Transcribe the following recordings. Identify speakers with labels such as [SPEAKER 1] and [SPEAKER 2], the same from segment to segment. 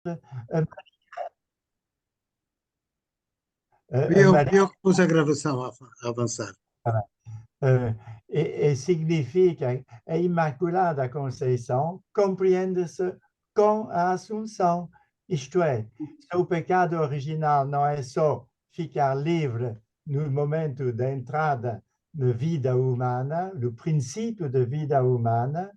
[SPEAKER 1] a,
[SPEAKER 2] Fui
[SPEAKER 1] a
[SPEAKER 2] eu
[SPEAKER 1] Maria
[SPEAKER 2] que pus a gravação a avançar.
[SPEAKER 1] e significa a Imaculada Conceição compreende-se com a Assunção. Isto é, se o pecado original não é só ficar livre no momento da entrada na vida humana, no princípio da vida humana,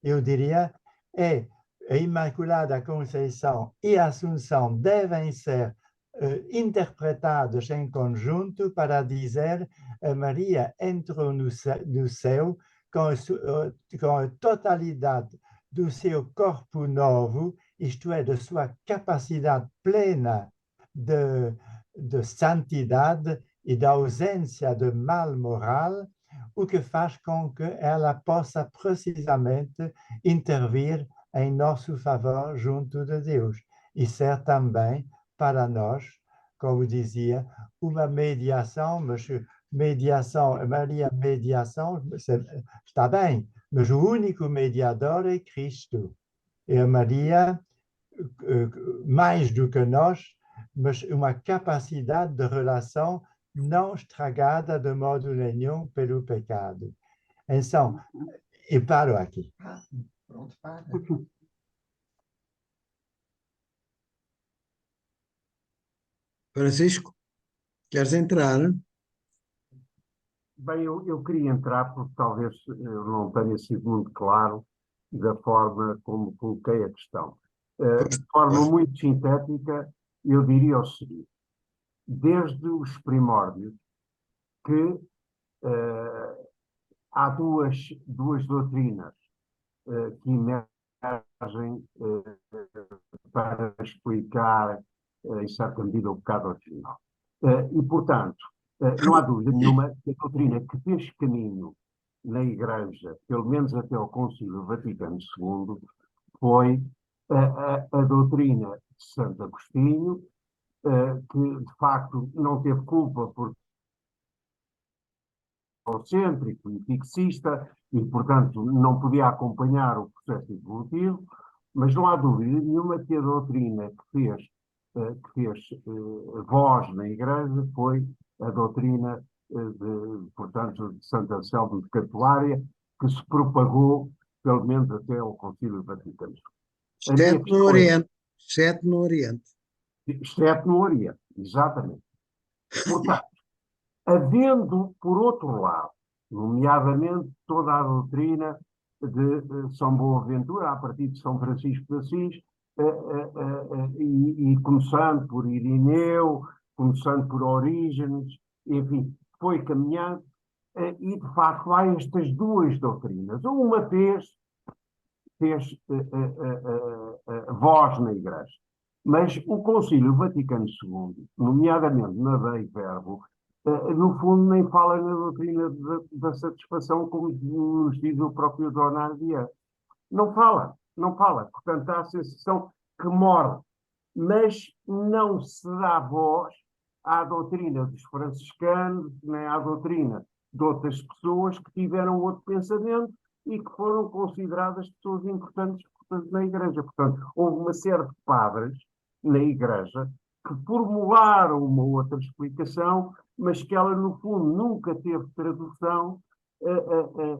[SPEAKER 1] eu diria, é a Imaculada Conceição e a Assunção devem ser interpretados em conjunto para dizer a Maria entrou no céu com a totalidade do seu corpo novo, isto é, da sua capacidade plena de santidade e da ausência de mal moral, o que faz com que ela possa precisamente intervir em nosso favor junto de Deus e ser também para nós, como dizia, uma mediação, mas mediação, Maria mediação, está bem, mas o único mediador é Cristo. E a Maria, mais do que nós, mas uma capacidade de relação não estragada de modo nenhum pelo pecado. Então, eu paro aqui. Pronto, para.
[SPEAKER 2] Francisco, queres entrar?
[SPEAKER 3] Bem, eu queria entrar porque talvez eu não tenha sido muito claro da forma como coloquei a questão. De forma muito sintética, eu diria o seguinte: desde os primórdios que há duas doutrinas que emergem para explicar, em certa medida, o pecado original. E, portanto, não há dúvida nenhuma que a doutrina que fez caminho na Igreja, pelo menos até ao Concílio Vaticano II, foi a doutrina de Santo Agostinho, que de facto não teve culpa por egocêntrico e fixista e, portanto, não podia acompanhar o processo evolutivo, mas não há dúvida nenhuma que a doutrina que fez voz na Igreja foi a doutrina, portanto, de Santo Anselmo de Catuária, que se propagou, pelo menos até ao Concílio Vaticano II. A minha
[SPEAKER 2] Exceto no
[SPEAKER 3] questão é,
[SPEAKER 2] Oriente. Exceto no Oriente.
[SPEAKER 3] exceto no Oriente, exatamente. Portanto, havendo, por outro lado, nomeadamente toda a doutrina de São Boaventura, a partir de São Francisco de Assis, e começando por Irineu, começando por Orígenes, enfim, foi caminhando, e de facto há estas duas doutrinas. Uma fez voz na Igreja. Mas o Concílio Vaticano II, nomeadamente na Dei Verbo, no fundo nem fala na doutrina da satisfação, como nos diz o próprio Donardier. Não fala, não fala. Portanto, há a sensação que morre. Mas não se dá voz à doutrina dos franciscanos, nem à doutrina de outras pessoas que tiveram outro pensamento e que foram consideradas pessoas importantes, portanto, na Igreja. Portanto, houve uma série de padres na Igreja que formularam uma outra explicação, mas que ela, no fundo, nunca teve tradução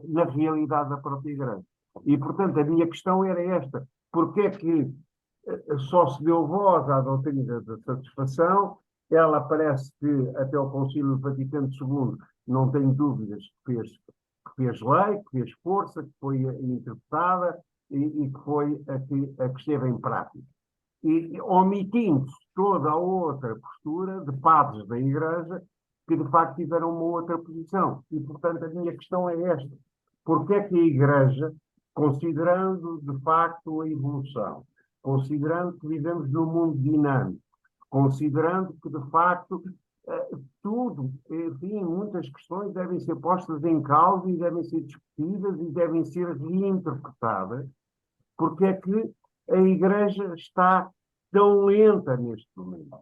[SPEAKER 3] na realidade da própria Igreja. E, portanto, a minha questão era esta: porque é que só se deu voz à doutrina da satisfação? Ela parece que, até o Concílio Vaticano II, não tenho dúvidas que fez lei, que fez força, que foi interpretada e que foi a que esteve em prática. E omitindo-se toda a outra postura de padres da Igreja que, de facto, tiveram uma outra posição. E, portanto, a minha questão é esta: porque é que a Igreja, considerando, de facto, a evolução, considerando que vivemos num mundo dinâmico, considerando que, de facto, tudo, enfim, muitas questões devem ser postas em causa e devem ser discutidas e devem ser reinterpretadas, porque é que a Igreja está tão lenta neste momento?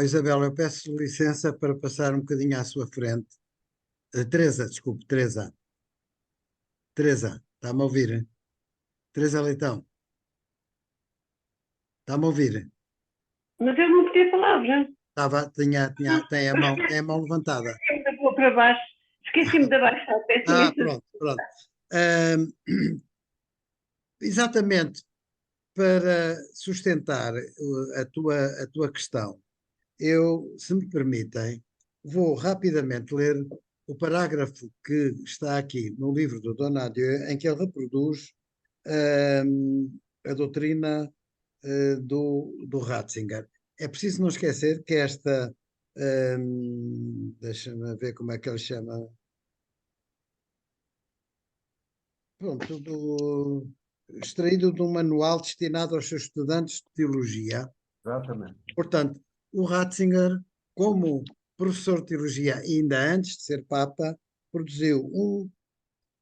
[SPEAKER 2] Isabel, eu peço licença para passar um bocadinho à sua frente. Teresa, desculpe, Teresa. Teresa, está-me a ouvir? Teresa Leitão. Está-me a ouvir?
[SPEAKER 4] Mas eu não pedi a palavra.
[SPEAKER 2] Tem a mão levantada.
[SPEAKER 4] Ainda vou para baixo. Esqueci-me de abaixar. Peço imensa
[SPEAKER 2] Pronto, pronto. Ahm, exatamente para sustentar a tua questão, eu, se me permitem, vou rapidamente ler o parágrafo que está aqui no livro do Donadieu, em que ele reproduz a doutrina do Ratzinger. É preciso não esquecer que esta, deixa-me ver como é que ele chama, pronto, extraído de um manual destinado aos seus estudantes de teologia.
[SPEAKER 3] Exatamente.
[SPEAKER 2] Portanto, o Ratzinger, como professor de teologia, ainda antes de ser Papa, produziu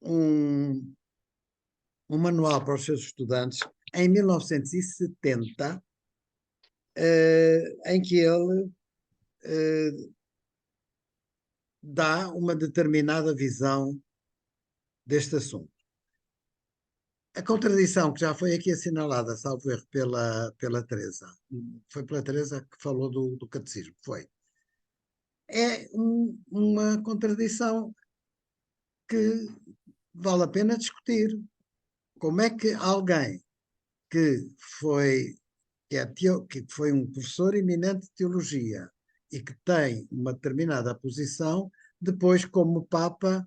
[SPEAKER 2] um manual para os seus estudantes em 1970, em que ele dá uma determinada visão deste assunto. A contradição que já foi aqui assinalada, salvo erro, pela Teresa, foi pela Teresa que falou do catecismo, foi. É uma contradição que vale a pena discutir. Como é que alguém que foi, que foi um professor eminente de teologia e que tem uma determinada posição, depois, como Papa,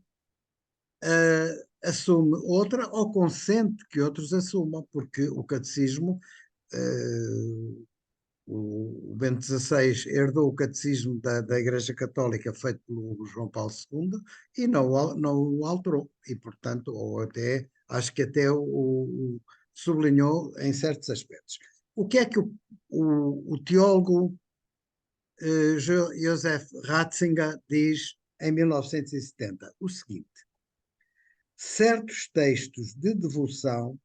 [SPEAKER 2] assume outra ou consente que outros assumam, porque o catecismo, o Bento XVI herdou o catecismo da Igreja Católica feito pelo João Paulo II e não o alterou, e portanto, ou até, acho que até o sublinhou em certos aspectos. O que é que o teólogo Joseph Ratzinger diz em 1970? O seguinte: certos textos de devoção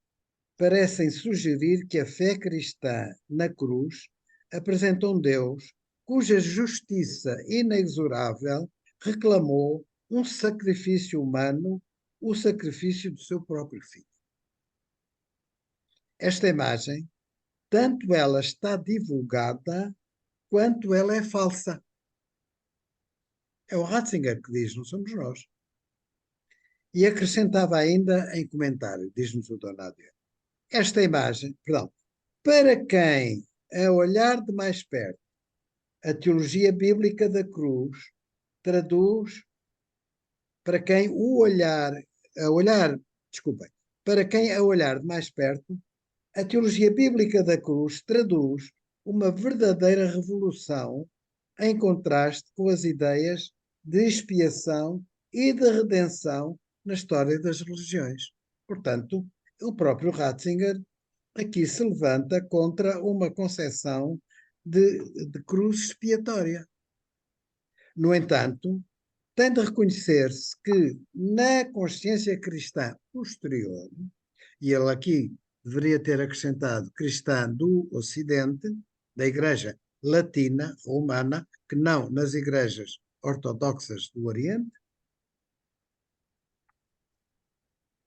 [SPEAKER 2] parecem sugerir que a fé cristã na cruz apresenta um Deus cuja justiça inexorável reclamou um sacrifício humano, o sacrifício do seu próprio filho. Esta imagem, tanto ela está divulgada, quanto ela é falsa. É o Ratzinger que diz, não somos nós. E acrescentava ainda em comentário, diz-nos o Donadieu, esta imagem, perdão, para quem, a olhar de mais perto, a teologia bíblica da cruz traduz, para quem para quem a olhar de mais perto, a teologia bíblica da cruz traduz uma verdadeira revolução em contraste com as ideias de expiação e de redenção na história das religiões. Portanto, o próprio Ratzinger aqui se levanta contra uma concepção de cruz expiatória. No entanto, tem de reconhecer-se que na consciência cristã posterior, e ele aqui deveria ter acrescentado cristã do Ocidente, da Igreja Latina, Romana, que não nas igrejas ortodoxas do Oriente.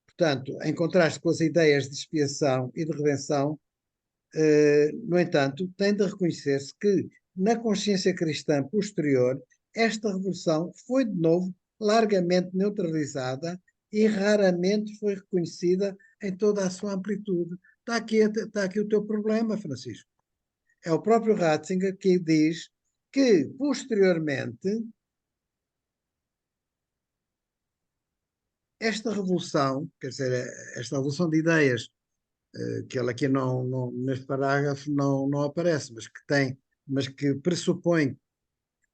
[SPEAKER 2] Portanto, em contraste com as ideias de expiação e de redenção, no entanto, tem de reconhecer-se que, na consciência cristã posterior, esta revolução foi, de novo, largamente neutralizada e raramente foi reconhecida em toda a sua amplitude. Está aqui o teu problema, Francisco. É o próprio Ratzinger que diz que, posteriormente, esta revolução, quer dizer, esta revolução de ideias, que ele aqui neste parágrafo não aparece, mas que pressupõe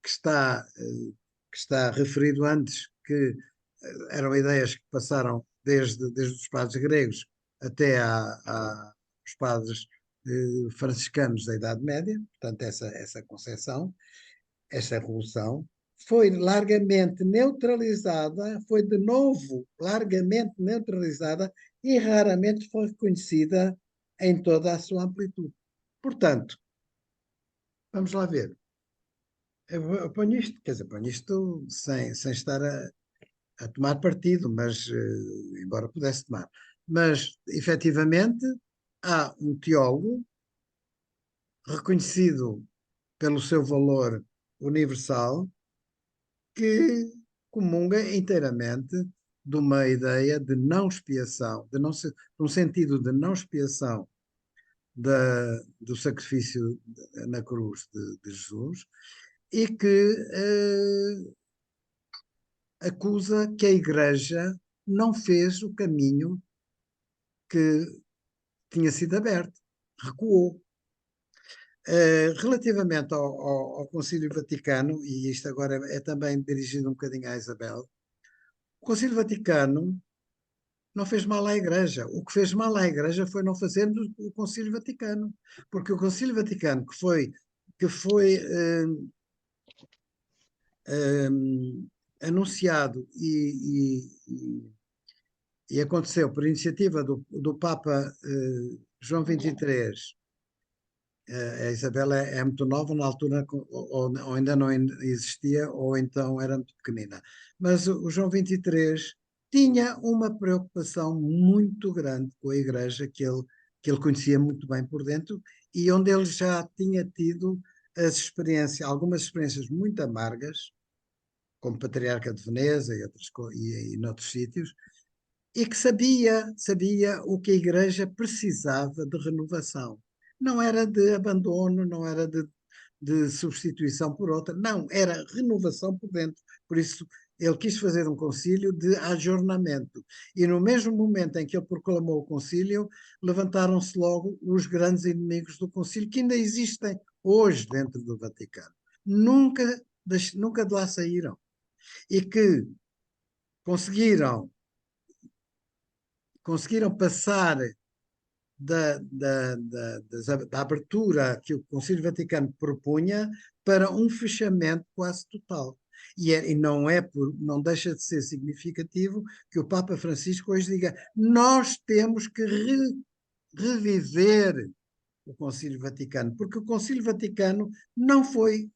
[SPEAKER 2] que está referido antes, que eram ideias que passaram desde os padres gregos até aos padres franciscanos da Idade Média, portanto essa concepção, essa revolução, foi largamente neutralizada, foi de novo largamente neutralizada e raramente foi reconhecida em toda a sua amplitude. Portanto, vamos lá ver. Eu ponho isto, quer dizer, ponho isto sem estar a tomar partido, mas, embora pudesse tomar. Mas, efetivamente, há um teólogo reconhecido pelo seu valor universal, que comunga inteiramente de uma ideia de não expiação, de um sentido de não expiação do sacrifício na cruz de Jesus, e que acusa que a Igreja não fez o caminho que tinha sido aberto, recuou. Relativamente ao Concílio Vaticano, e isto agora é também dirigido um bocadinho à Isabel, o Concílio Vaticano não fez mal à Igreja. O que fez mal à Igreja foi não fazermos o Concílio Vaticano, porque o Concílio Vaticano que foi anunciado e aconteceu por iniciativa do Papa João XXIII. A Isabel é muito nova, na altura ou ainda não existia, ou então era muito pequenina. Mas o João XXIII tinha uma preocupação muito grande com a Igreja, que ele conhecia muito bem por dentro, e onde ele já tinha tido algumas experiências muito amargas, como Patriarca de Veneza e noutros sítios, e que sabia o que a Igreja precisava de renovação. Não era de abandono, não era de substituição por outra, não, era renovação por dentro. Por isso, ele quis fazer um concílio de ajornamento. E no mesmo momento em que ele proclamou o concílio, levantaram-se logo os grandes inimigos do concílio, que ainda existem hoje dentro do Vaticano. Nunca de lá saíram. E que conseguiram passar da abertura que o Concílio Vaticano propunha para um fechamento quase total. E não deixa de ser significativo que o Papa Francisco hoje diga: nós temos que reviver o Concílio Vaticano, porque o Concílio Vaticano não foi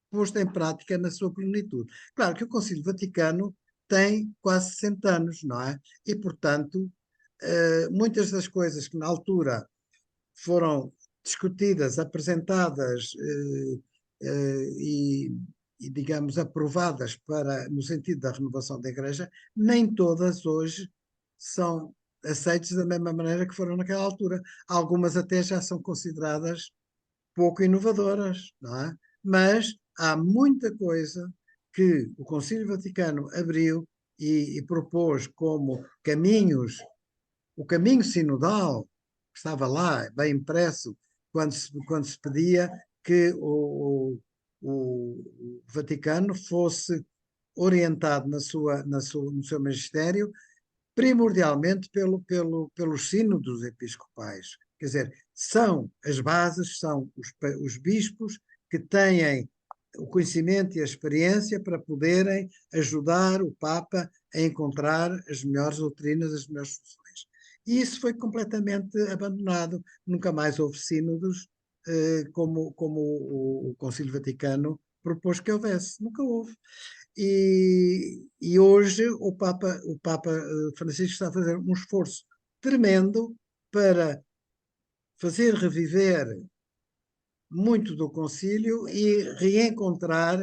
[SPEAKER 2] posto em prática na sua plenitude. Claro que o Concílio Vaticano tem quase 60 anos, não é? E, portanto, muitas das coisas que na altura foram discutidas, apresentadas e, digamos, aprovadas no sentido da renovação da Igreja, nem todas hoje são aceitas da mesma maneira que foram naquela altura. Algumas até já são consideradas pouco inovadoras, não é? Mas há muita coisa que o Concílio Vaticano abriu e propôs como caminhos. O caminho sinodal, que estava lá, bem impresso, quando se pedia que o Vaticano fosse orientado no seu magistério, primordialmente pelos sínodos episcopais. Quer dizer, são as bases, são os bispos que têm o conhecimento e a experiência para poderem ajudar o Papa a encontrar as melhores doutrinas, as melhores soluções. E isso foi completamente abandonado. Nunca mais houve sínodos como o Concílio Vaticano propôs que houvesse. Nunca houve. E hoje o Papa Francisco está a fazer um esforço tremendo para fazer reviver muito do concílio e reencontrar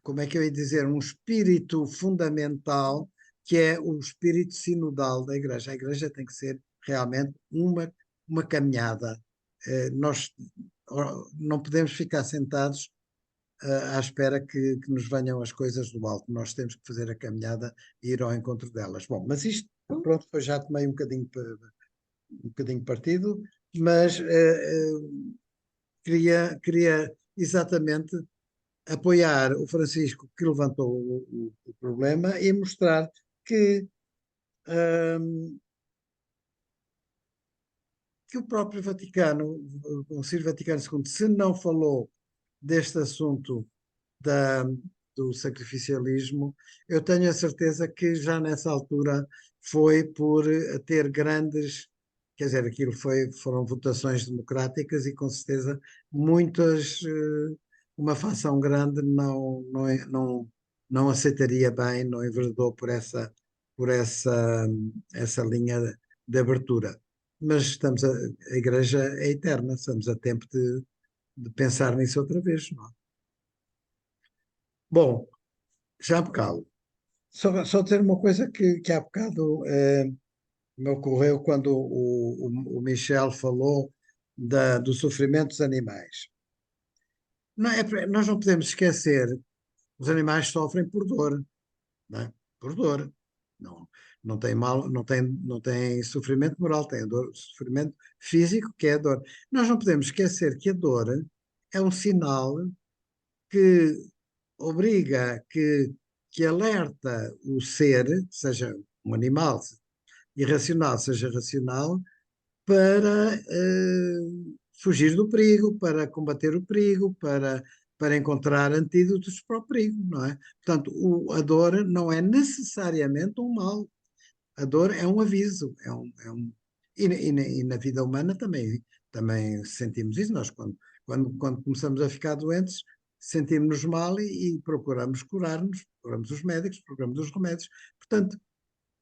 [SPEAKER 2] como é que eu ia dizer, um espírito fundamental, que é o espírito sinodal da Igreja. A Igreja tem que ser realmente uma caminhada. Nós não podemos ficar sentados à espera que nos venham as coisas do alto. Nós temos que fazer a caminhada e ir ao encontro delas. Bom, mas isto, pronto, foi já tomei um bocadinho partido, mas queria exatamente apoiar o Francisco, que levantou o problema, e mostrar que o próprio Vaticano, o Concílio Vaticano II, se não falou deste assunto do sacrificialismo, eu tenho a certeza que já nessa altura foi por ter grandes, quer dizer, foram votações democráticas e com certeza uma facção grande não aceitaria bem, não enveredou por essa linha de abertura. mas a Igreja é eterna, estamos a tempo de pensar nisso outra vez, não é? Bom, já há bocado, só dizer uma coisa que há bocado me ocorreu quando o Michel falou do sofrimento dos animais. Nós não podemos esquecer, os animais sofrem por dor, não é? Por dor. Não, não tem sofrimento moral, tem dor, sofrimento físico, que é a dor. Nós não podemos esquecer que a dor é um sinal que obriga, que alerta o ser, seja um animal irracional, seja racional, para fugir do perigo, para combater o perigo, para encontrar antídotos para o perigo, não é? Portanto, a dor não é necessariamente um mal. A dor é um aviso, e na vida humana também sentimos isso. Nós, quando começamos a ficar doentes, sentimos-nos mal e procuramos curar-nos, procuramos os médicos, procuramos os remédios. Portanto,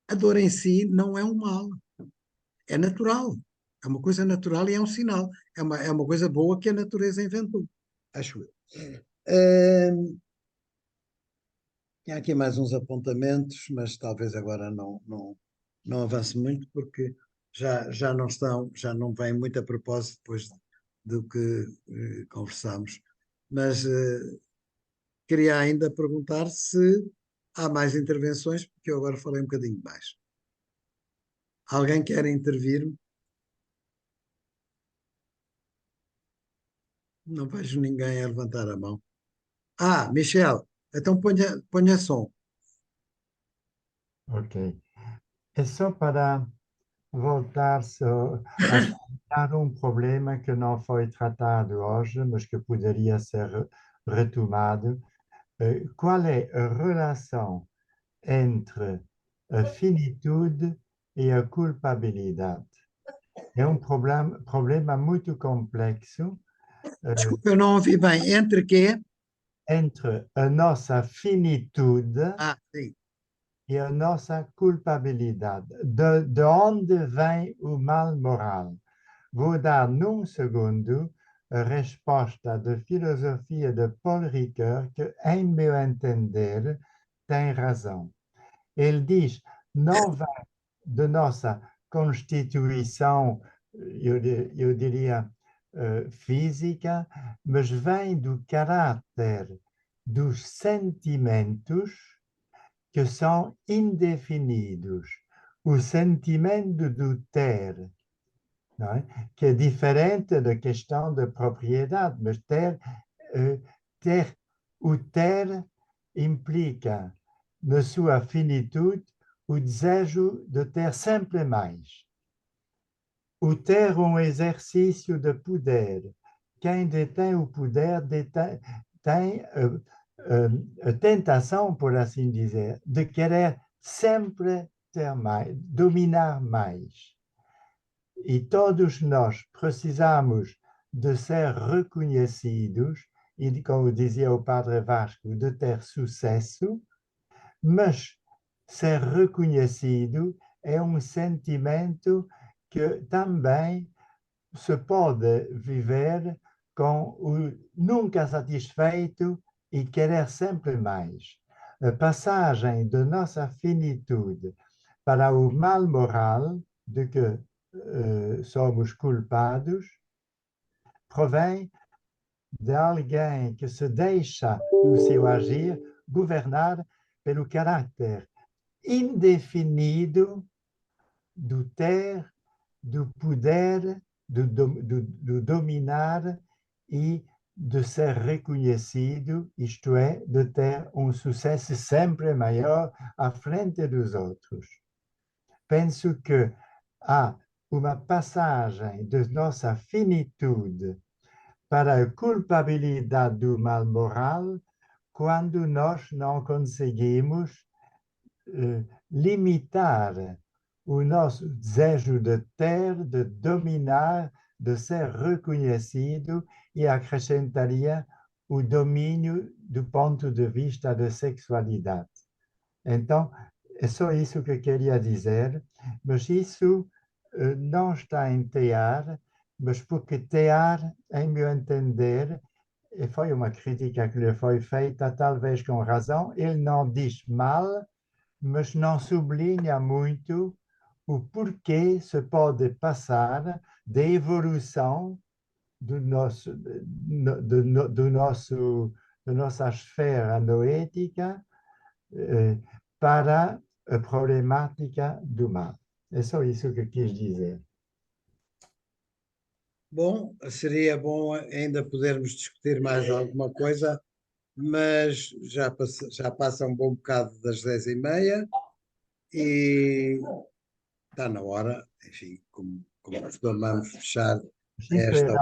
[SPEAKER 2] a dor em si não é um mal, é natural. É uma coisa natural e é um sinal. É uma coisa boa que a natureza inventou, acho eu. Tinha aqui mais uns apontamentos, mas talvez agora não avance muito, porque já não vem muito a propósito depois do que conversamos. Mas queria ainda perguntar se há mais intervenções, porque eu agora falei um bocadinho mais. Alguém quer intervir? Não vejo ninguém a levantar a mão. Ah, Michel, então ponha som.
[SPEAKER 1] Ok. É só para voltar a explicar um problema que não foi tratado hoje, mas que poderia ser retomado. Qual é a relação entre a finitude e a culpabilidade? É um problema muito complexo
[SPEAKER 2] Desculpa, eu não ouvi bem. Entre quê?
[SPEAKER 1] entre a nossa finitude
[SPEAKER 2] Ah, sim.
[SPEAKER 1] e a nossa culpabilidade. De onde vem o mal moral? Vou dar num segundo a resposta da filosofia de Paul Ricoeur, que, em meu entender, tem razão. Ele diz, não vem de nossa constituição, eu diria, física, mas vem do caráter dos sentimentos que são indefinidos. O sentimento do ter, não é? Que é diferente da questão da propriedade, mas ter, o ter implica, na sua finitude, o desejo de ter sempre mais. O ter um exercício de poder. Quem detém o poder tem a tentação, por assim dizer, de querer sempre ter mais, dominar mais. E todos nós precisamos de ser reconhecidos e, como dizia o Padre Vasco, de ter sucesso, mas ser reconhecido é um sentimento que também se pode viver com o nunca satisfeito e querer sempre mais. A passagem da nossa finitude para o mal moral de que somos culpados provém de alguém que se deixa, no seu agir, governar pelo caráter indefinido do ter, do poder, do dominar e de ser reconhecido, isto é, de ter um sucesso sempre maior à frente dos outros. Penso que há uma passagem de nossa finitude para a culpabilidade do mal moral quando nós não conseguimos limitar o nosso desejo de ter, de dominar, de ser reconhecido e acrescentaria o domínio do ponto de vista da sexualidade. Então, é só isso que eu queria dizer, mas isso não está em tear, mas porque tear, em meu entender, e foi uma crítica que lhe foi feita, talvez com razão, ele não diz mal, mas não sublinha muito o porquê se pode passar da evolução do nosso, da nossa esfera noética para a problemática do mar. É só isso que eu quis dizer.
[SPEAKER 2] Bom, seria bom ainda podermos discutir mais alguma coisa, mas já passa um bom bocado das 10h30 e está na hora, enfim, como costumamos fechar
[SPEAKER 1] Isto
[SPEAKER 2] esta.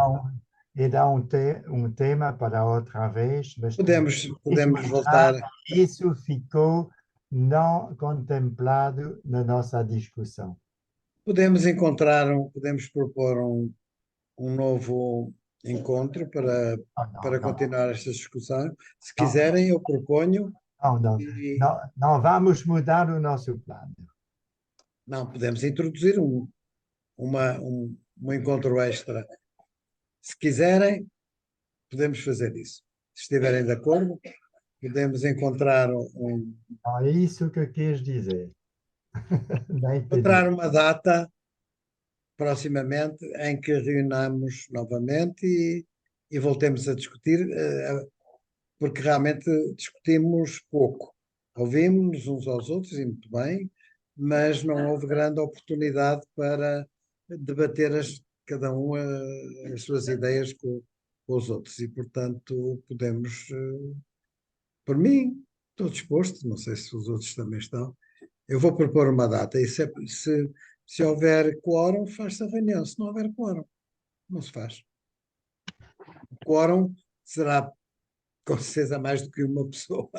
[SPEAKER 1] era um tema para outra vez, mas
[SPEAKER 2] Podemos voltar.
[SPEAKER 1] Isso ficou não contemplado na nossa discussão.
[SPEAKER 2] Podemos propor um novo encontro para continuar esta discussão. Se quiserem, eu proponho.
[SPEAKER 1] Não vamos mudar o nosso plano.
[SPEAKER 2] Não, podemos introduzir um encontro extra. Se quiserem, podemos fazer isso. Se estiverem de acordo, podemos encontrar
[SPEAKER 1] É isso que eu quis dizer.
[SPEAKER 2] encontrar uma data proximamente em que reunamos novamente e voltemos a discutir, porque realmente discutimos pouco. Ouvimos uns aos outros e muito bem, mas não houve grande oportunidade para debater cada um as suas ideias com os outros e, portanto, podemos, por mim, estou disposto, não sei se os outros também estão, eu vou propor uma data e se houver quórum, faz-se a reunião. Se não houver quórum, não se faz. O quórum será com certeza mais do que uma pessoa.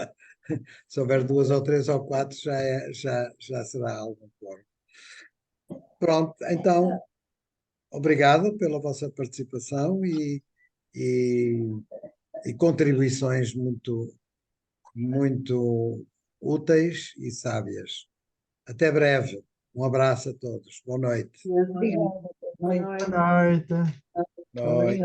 [SPEAKER 2] Se houver 2 ou 3 ou 4, já será algum quórum. Pronto, então, obrigado pela vossa participação e contribuições muito, muito úteis e sábias. Até breve. Um abraço a todos. Boa noite.
[SPEAKER 4] Obrigada.
[SPEAKER 1] Boa noite.
[SPEAKER 2] Boa noite.